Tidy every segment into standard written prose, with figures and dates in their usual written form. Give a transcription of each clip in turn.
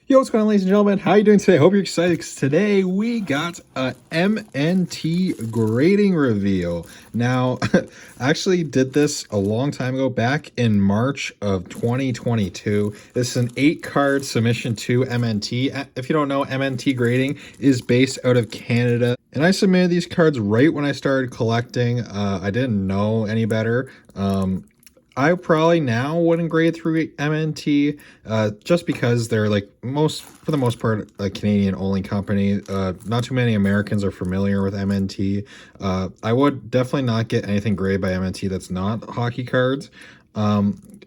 Yo, what's going on, ladies and gentlemen? How you doing today? Hope you're excited because today we got a MNT grading reveal. Now, I actually did this a long time ago, back in March of 2022. This is an 8-card submission to MNT. If you don't know, MNT grading is based out of Canada. And I submitted these cards right when I started collecting. I didn't know any better. I probably now wouldn't grade through MNT just because they're for the most part, a Canadian only company. Not too many Americans are familiar with MNT. I would definitely not get anything graded by MNT that's not hockey cards.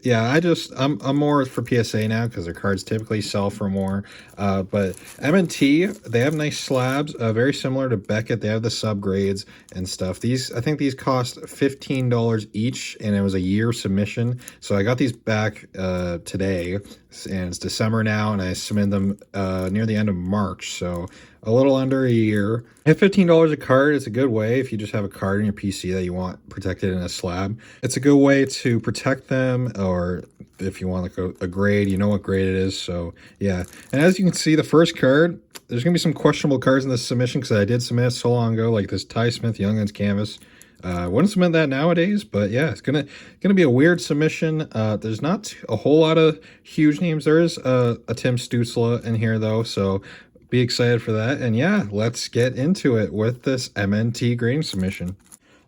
Yeah, I'm more for PSA now because their cards typically sell for more. But MNT, they have nice slabs, very similar to Beckett. They have the subgrades and stuff. I think these cost $15 each, and it was a year submission. So I got these back today, and it's December now, and I submitted them near the end of March. So a little under a year. At $15 a card, it's a good way if you just have a card in your PC that you want protected in a slab. It's a good way to protect them, or if you want like a grade, you know what grade it is. So yeah, and as you can see, the first card, there's gonna be some questionable cards in this submission because I did submit it so long ago, like this Ty Smith Young Guns canvas. Wouldn't submit that nowadays, but yeah, it's gonna be a weird submission. There's not a whole lot of huge names. There is a Tim Stützle in here though, so be excited for that. And yeah, let's get into it with this MNT grading submission.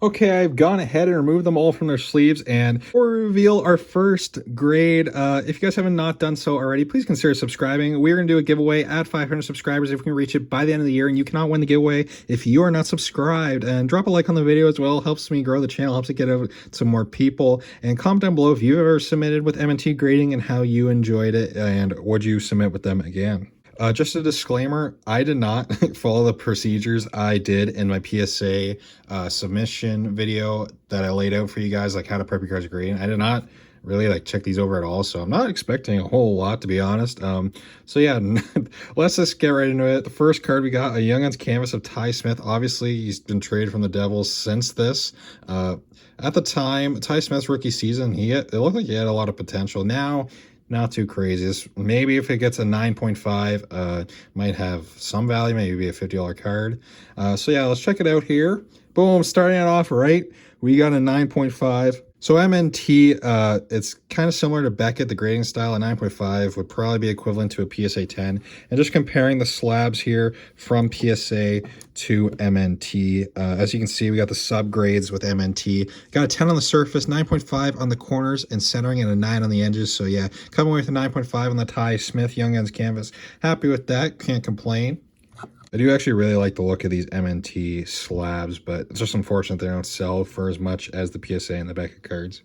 Okay, I've gone ahead and removed them all from their sleeves, and we'll reveal our first grade. If you guys haven't not done so already, please consider subscribing. We're going to do a giveaway at 500 subscribers if we can reach it by the end of the year, and you cannot win the giveaway if you are not subscribed. And drop a like on the video as well. It helps me grow the channel, helps it get out to more people. And comment down below if you've ever submitted with MNT grading and how you enjoyed it, and would you submit with them again. Just a disclaimer, I did not follow the procedures I did in my PSA submission video that I laid out for you guys, like how to prep your cards grading. I did not really check these over at all, so I'm not expecting a whole lot, to be honest. So yeah, let's just get right into it. The first card we got, a Young Guns canvas of Ty Smith. Obviously, he's been traded from the Devils since this. At the time, Ty Smith's rookie season, it looked like he had a lot of potential. Now, not too crazy. Maybe if it gets a 9.5, might have some value, maybe be a $50 card. So yeah, let's check it out here. Boom, starting it off right, we got a 9.5. So MNT, it's kind of similar to Beckett, the grading style. A 9.5 would probably be equivalent to a PSA 10. And just comparing the slabs here from PSA to MNT. As you can see, we got the subgrades with MNT. Got a 10 on the surface, 9.5 on the corners, and centering, and a 9 on the edges. So yeah, coming away with a 9.5 on the Ty Smith Young Guns canvas. Happy with that, can't complain. I do actually really like the look of these MNT slabs, but it's just unfortunate they don't sell for as much as the PSA and the Beckett cards.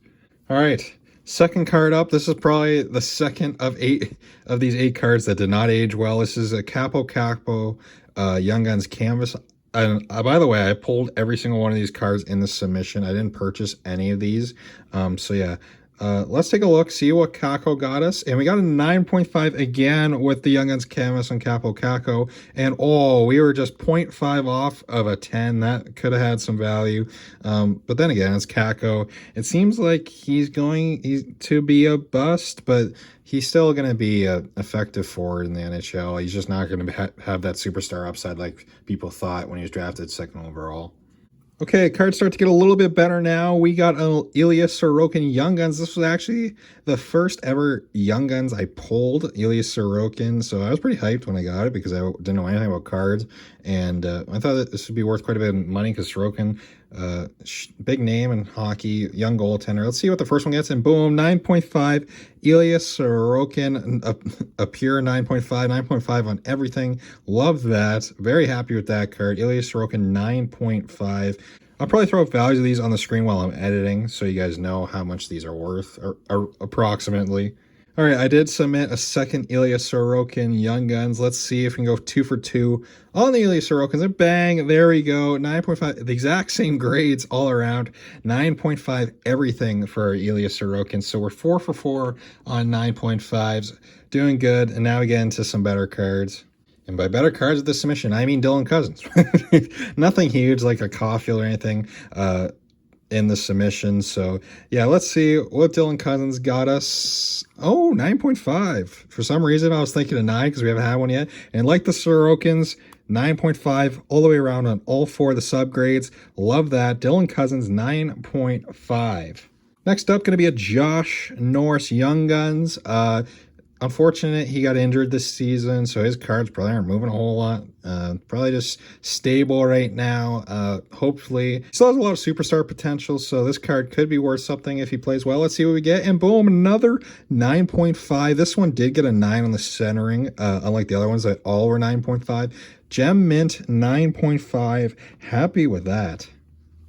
All right, second card up. This is probably the second of these 8 cards that did not age well. This is a Kaapo Kakko Young Guns canvas. And by the way, I pulled every single one of these cards in the submission. I didn't purchase any of these. So yeah. Let's take a look, see what Kakko got us. And we got a 9.5 again with the Young Guns canvas on Kaapo Kakko. And oh, we were just 0.5 off of a 10. That could have had some value. But then again, it's Kakko. It seems like he's to be a bust, but he's still going to be an effective forward in the NHL. He's just not going to have that superstar upside like people thought when he was drafted second overall. Okay, cards start to get a little bit better now. We got an Ilya Sorokin Young Guns. This was actually the first ever Young Guns I pulled, Ilya Sorokin. So I was pretty hyped when I got it because I didn't know anything about cards. And I thought that this would be worth quite a bit of money because Sorokin, big name in hockey, young goaltender. Let's see what the first one gets. And boom, 9.5. Ilya Sorokin, a pure 9.5, 9.5 on everything. Love that. Very happy with that card. Ilya Sorokin, 9.5. I'll probably throw up values of these on the screen while I'm editing so you guys know how much these are worth, or approximately. All right, I did submit a second Ilya Sorokin Young Guns. Let's see if we can go 2 for 2 on the Ilya Sorokins. And bang, there we go. 9.5, the exact same grades all around. 9.5 everything for our Ilya Sorokin. So we're 4 for 4 on 9.5s. Doing good. And now we get into some better cards. And by better cards of this submission, I mean Dylan Cozens. Nothing huge like a Caulfield or anything. in the submission. So yeah, let's see what Dylan Cousins got us. Oh, 9.5. For some reason, I was thinking a 9 because we haven't had one yet. And like the Sorokins, 9.5 all the way around on all 4 of the subgrades. Love that. Dylan Cousins, 9.5. Next up, going to be a Josh Norris Young Guns. Unfortunate he got injured this season, so his cards probably aren't moving a whole lot. Probably just stable right now. Hopefully, still has a lot of superstar potential, so this card could be worth something if he plays well. Let's see what we get, and boom, another 9.5. This one did get a 9 on the centering, unlike the other ones that all were 9.5. Gem Mint 9.5. Happy with that.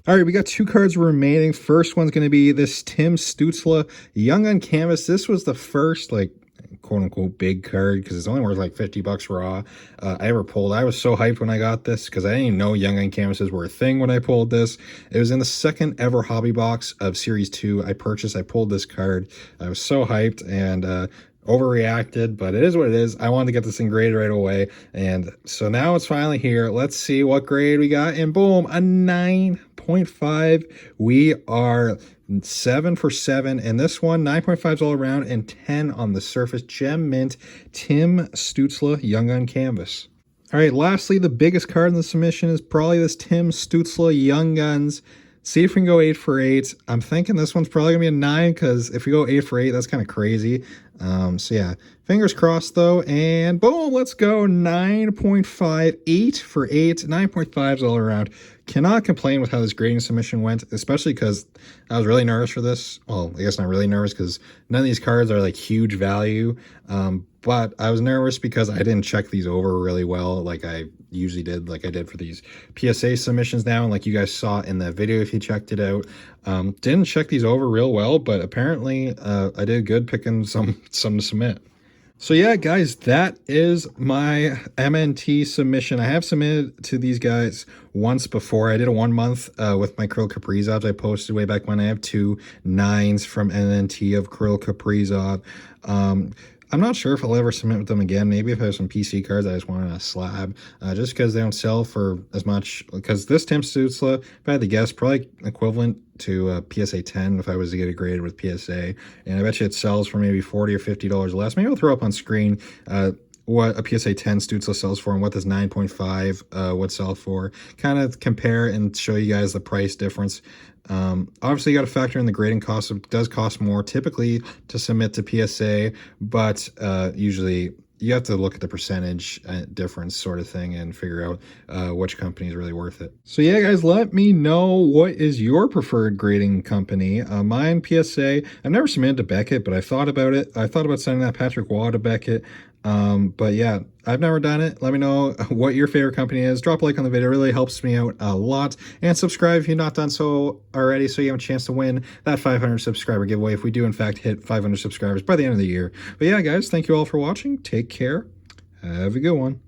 All right, we got 2 cards remaining. First one's going to be this Tim Stützle Young Gun Canvas. This was the first, like, quote-unquote big card because it's only worth like $50 raw I ever pulled. I was so hyped when I got this because I didn't even know Young Gun Canvases were a thing when I pulled this. It was in the second ever hobby box of Series 2 I purchased. I pulled this card. I was so hyped and overreacted, but it is what it is. I wanted to get this thing graded right away, and so now it's finally here. Let's see what grade we got, and boom, a 9.5. We are 7 for 7, and this one 9.5s all around and 10 on the surface. Gem Mint Tim Stützle Young Gun Canvas. All right, lastly, the biggest card in the submission is probably this Tim Stützle Young Guns. See if we can go 8 for 8. I'm thinking this one's probably gonna be a 9 because if we go 8 for 8, that's kind of crazy. So yeah, fingers crossed though, and boom, let's go 9.5, 8 for 8, 9.5s all around. Cannot complain with how this grading submission went, especially because I was really nervous for this. Well, I guess not really nervous because none of these cards are like huge value. But I was nervous because I didn't check these over really well like I usually did, like I did for these PSA submissions now, and like you guys saw in that video if you checked it out. Didn't check these over real well, but apparently I did good picking some to submit. So yeah, guys, that is my MNT submission. I have submitted to these guys once before. I did a 1 month with my Kirill Kaprizov I posted way back when. I have 2 9s from MNT of Kirill Kaprizov. I'm not sure if I'll ever submit with them again. Maybe if I have some PC cards I just want on a slab, just because they don't sell for as much. Because this Tim Stützle, if I had to guess, probably equivalent to PSA 10 if I was to get it graded with PSA. And I bet you it sells for maybe $40 or $50 less. Maybe I'll throw up on screen what a PSA 10 Stützle sells for and what this 9.5 would sell for. Kind of compare and show you guys the price difference. Obviously, you got to factor in the grading cost. It does cost more typically to submit to PSA, but usually you have to look at the percentage difference sort of thing and figure out which company is really worth it. So yeah, guys, let me know what is your preferred grading company. Mine, PSA. I've never submitted to Beckett, but I thought about it. I thought about sending that Patrick Waugh to Beckett. But yeah, I've never done it. Let me know what your favorite company is. Drop a like on the video. It really helps me out a lot. And subscribe if you've not done so already so you have a chance to win that 500 subscriber giveaway if we do in fact hit 500 subscribers by the end of the year. But yeah, guys, thank you all for watching. Take care. Have a good one.